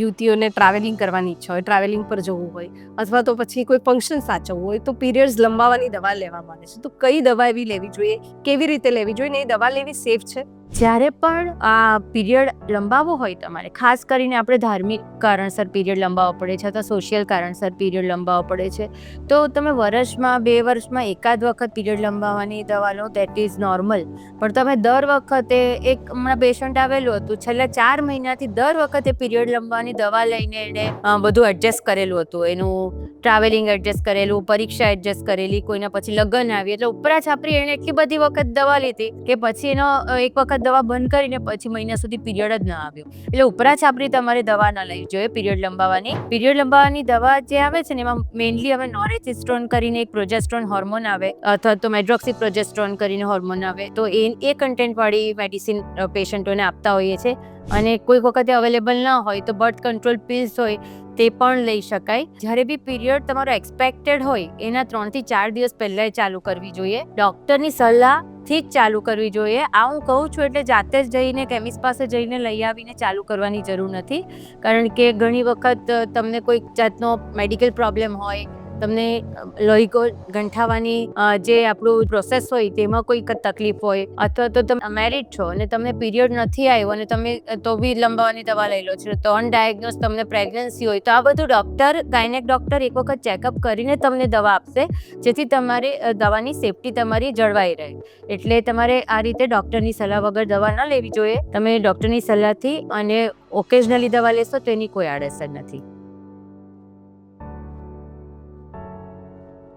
યુવતીઓને travelling કરવાની ઈચ્છા હોય, ટ્રાવેલિંગ પર જવું હોય અથવા તો પછી કોઈ ફંક્શન સાચવવું હોય તો પીરિયડ્સ લંબાવવાની દવા લેવામાં આવે છે. તો કઈ દવા એવી લેવી જોઈએ, કેવી રીતે લેવી જોઈએ ને એ દવા લેવી સેફ છે? જ્યારે પણ આ પીરિયડ લંબાવવો હોય તમારે, ખાસ કરીને આપણે ધાર્મિક કારણસર પીરિયડ લંબાવવો પડે છે અથવા સોશિયલ કારણસર પીરિયડ લંબાવવો પડે છે, તો તમે વર્ષમાં 2 વર્ષમાં એકાદ વખત પીરિયડ લંબાવવાની દવા લો, દેટ ઇઝ નોર્મલ. પણ તમે દર વખતે, એક હમણાં પેશન્ટ આવેલું હતું, છેલ્લા 4 મહિનાથી દર વખતે પીરિયડ લંબાવવાની દવા લઈને એને બધું એડજસ્ટ કરેલું હતું, એનું ટ્રાવેલિંગ એડજસ્ટ કરેલું, પરીક્ષા એડજસ્ટ કરેલી, કોઈના પછી લગ્ન આવી, એટલે ઉપરા છાપરી એણે એટલી બધી વખત દવા લીધી કે પછી એનો એક વખત દવા બંધ કરીને પછી મહિના સુધી પીરિયડ જ ન આવ્યો. એટલે ઉપરા છાપરી તમારે દવા ન લેવી જોઈએ પીરિયડ લંબાવવાની. પીરિયડ લંબાવવાની દવા જે આવે છે ને એમાં મેઇનલી હવે નોરેસિસ્ટ્રોન કરીને એક પ્રોજેસ્ટ્રોન હોર્મોન આવે અથવા તો મેડ્રોક્સી પ્રોજેસ્ટ્રોન કરીને હોર્મોન આવે, તો એ કન્ટેન્ટવાળી મેડિસિન પેશન્ટોને આપતા હોઈએ છીએ. અને કોઈ વખતે અવેલેબલ ન હોય તો બર્થ કંટ્રોલ પિલ્સ હોય તે પણ લઈ શકાય. જ્યારે બી પીરિયડ તમારો એક્સપેક્ટેડ હોય એના 3 થી 4 દિવસ પહેલા ચાલુ કરવી જોઈએ. ડૉક્ટરની સલાહથી જ ચાલુ કરવી જોઈએ. આ હું કહું છું એટલે જાતે જ જઈને કેમિસ્ટ પાસે જઈને લઈ આવીને ચાલુ કરવાની જરૂર નથી, કારણ કે ઘણી વખત તમને કોઈ જાતનો મેડિકલ પ્રોબ્લેમ હોય, તમને લોહી ગંઠાવાની જે આપણું પ્રોસેસ હોય તેમાં કોઈ તકલીફ હોય, અથવા તો તમે મેરિડ છો અને તમને પીરિયડ નથી આવ્યો અને તમે તો બી લંબાવવાની દવા લઈ લો છો, તો અનડાયગ્નોઝ તમને પ્રેગ્નન્સી હોય, તો આ બધું ગાયનેક ડૉક્ટર એક વખત ચેકઅપ કરીને તમને દવા આપશે, જેથી તમારે દવાની સેફટી તમારી જળવાઈ રહે. એટલે તમારે આ રીતે ડૉક્ટરની સલાહ વગર દવા ન લેવી જોઈએ. તમે ડૉક્ટરની સલાહથી અને ઓકેઝનલી દવા લેશો તો એની કોઈ આડઅસર નથી.